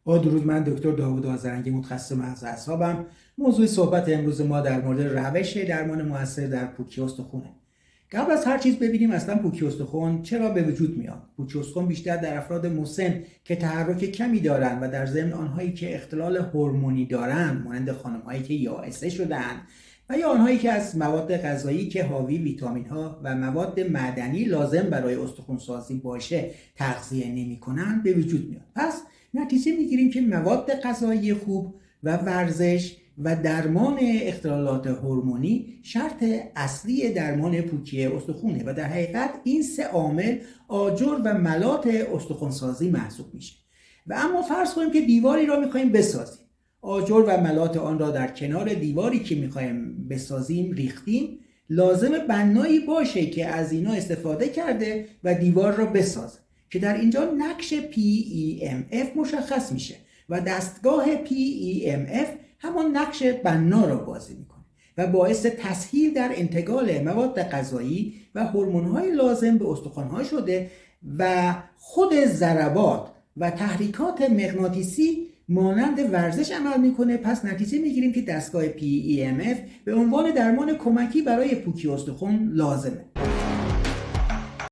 با درود، من دکتر داوود آذرنگی، متخصص مغز اعصابم. موضوع صحبت امروز ما در مورد روش درمان موثر در پوکی استخوانه. قبل از هر چیز ببینیم اصلا پوکی استخوان چرا به وجود میاد. پوکی استخوان بیشتر در افراد مسن که تحرک کمی دارند و در ضمن آنهایی که اختلال هورمونی دارند، مانند خانم‌هایی که یائسه شدند و یا آنهایی که از مواد غذایی که حاوی ویتامین ها و مواد معدنی لازم برای استخوان سازی باشه تغذیه نمی‌کنند به وجود میاد. پس نتیجه میگیریم که مواد غذایی خوب و ورزش و درمان اختلالات هورمونی شرط اصلی درمان پوکی استخوانه و در حقیقت این سه عامل آجر و ملات استخوان‌سازی محسوب میشه. و اما فرض کنیم که دیواری را میخوایم بسازیم، آجر و ملات آن را در کنار دیواری که میخوایم بسازیم ریختیم، لازم بنایی باشه که از اینا استفاده کرده و دیوار را بسازه که در اینجا نقش PEMF مشخص میشه و دستگاه PEMF همان نقش بنا را بازی میکنه و باعث تسهیل در انتقال مواد غذایی و هورمون‌های لازم به استخوان‌ها شده و خود ضربات و تحریکات مغناطیسی مانند ورزش عمل میکنه. پس نتیجه میگیریم که دستگاه PEMF به عنوان درمان کمکی برای پوکی استخوان لازمه.